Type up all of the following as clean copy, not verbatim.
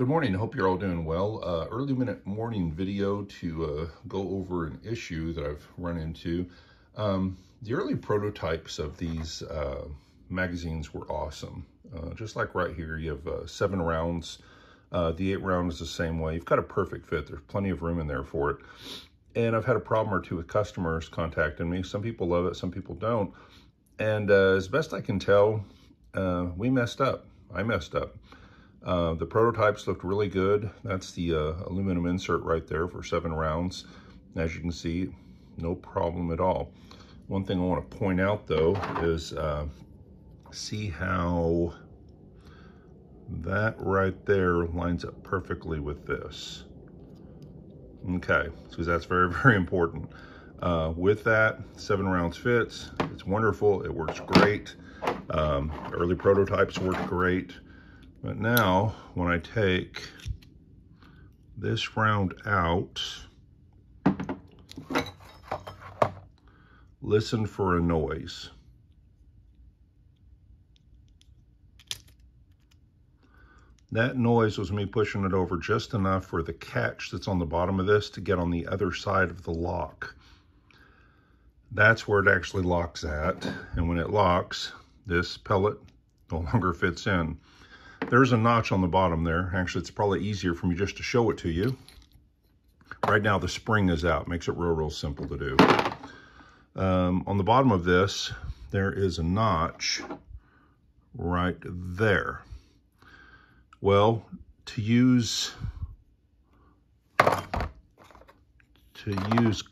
Good morning. I hope you're all doing well. Early minute morning video to go over an issue that I've run into. The early prototypes of these magazines were awesome. Just like right here, you have 7 rounds. The 8 round is the same way. You've got a perfect fit. There's plenty of room in there for it. And I've had a problem or two with customers contacting me. Some people love it, some people don't. And as best I can tell, we messed up. I messed up. The prototypes looked really good. That's the aluminum insert right there for 7 rounds. As you can see, no problem at all. One thing I want to point out though is see how that right there lines up perfectly with this. Okay, because that's very, very important. With that, 7 rounds fits. It's wonderful. It works great. Early prototypes work great. But now, when I take this round out, listen for a noise. That noise was me pushing it over just enough for the catch that's on the bottom of this to get on the other side of the lock. That's where it actually locks at. And when it locks, this pellet no longer fits in. There's a notch on the bottom there. Actually, it's probably easier for me just to show it to you. Right now, the spring is out. Makes it real, real simple to do. On the bottom of this, there is a notch right there. Well, to use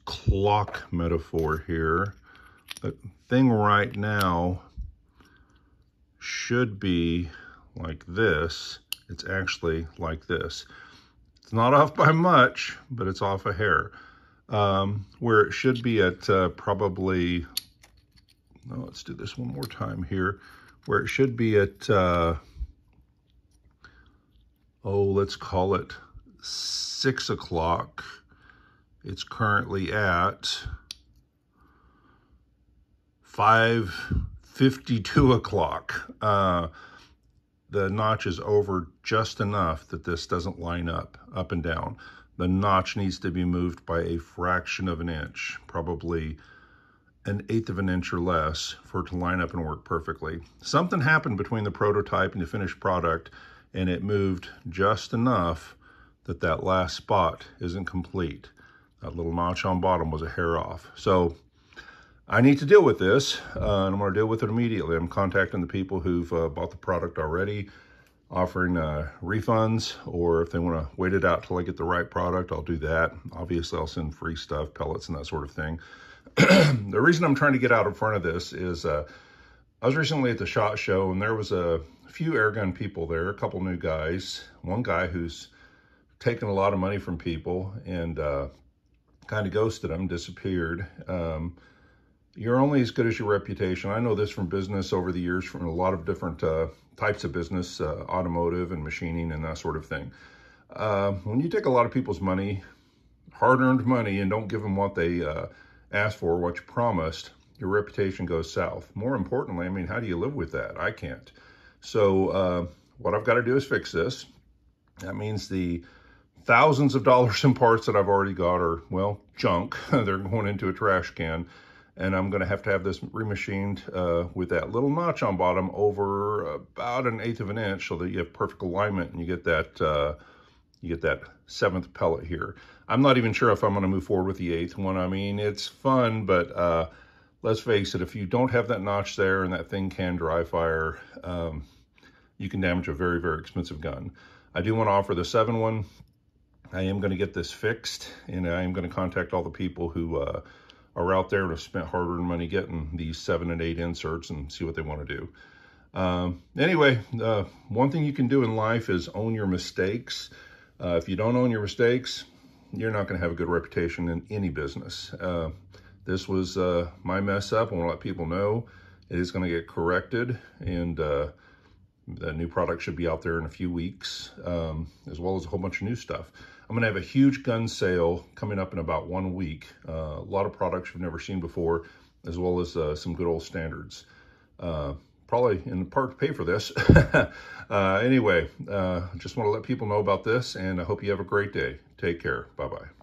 clock metaphor here, the thing right now should be like this. It's actually like this. It's not off by much, but it's off a hair. Where it should be at probably, no, let's do this one more time here. Where it should be at, let's call it 6 o'clock. It's currently at 5:52 o'clock. The notch is over just enough that this doesn't line up and down. The notch needs to be moved by a fraction of an inch, probably 1/8 of an inch or less, for it to line up and work perfectly. Something happened between the prototype and the finished product, and it moved just enough that that last spot isn't complete. That little notch on bottom was a hair off. So I need to deal with this, and I'm going to deal with it immediately. I'm contacting the people who've bought the product already, offering refunds, or if they want to wait it out till I get the right product, I'll do that. Obviously, I'll send free stuff, pellets, and that sort of thing. The reason I'm trying to get out in front of this is I was recently at the SHOT Show, and there was a few airgun people there, a couple new guys. One guy who's taken a lot of money from people and kind of ghosted them, disappeared. You're only as good as your reputation. I know this from business over the years, from a lot of different types of business, automotive and machining and that sort of thing. When you take a lot of people's money, hard-earned money, and don't give them what they asked for, what you promised, your reputation goes south. More importantly, I mean, how do you live with that? I can't. So what I've got to do is fix this. That means the thousands of dollars in parts that I've already got are, well, junk. They're going into a trash can. And I'm going to have this remachined with that little notch on bottom over about 1/8 of an inch, so that you have perfect alignment and you get that 7th pellet here. I'm not even sure if I'm going to move forward with the 8th one. I mean, it's fun, but let's face it, if you don't have that notch there and that thing can dry fire, you can damage a very, very expensive gun. I do want to offer the 7 one. I am going to get this fixed, and I am going to contact all the people who are out there and have spent hard-earned money getting these 7 and 8 inserts and see what they want to do. Anyway, one thing you can do in life is own your mistakes. If you don't own your mistakes, you're not going to have a good reputation in any business. This was my mess up. I want to let people know it is going to get corrected, and the new product should be out there in a few weeks, as well as a whole bunch of new stuff. I'm going to have a huge gun sale coming up in about 1 week. A lot of products you've never seen before, as well as some good old standards. probably in part to pay for this. Anyway, just want to let people know about this, and I hope you have a great day. Take care. Bye-bye.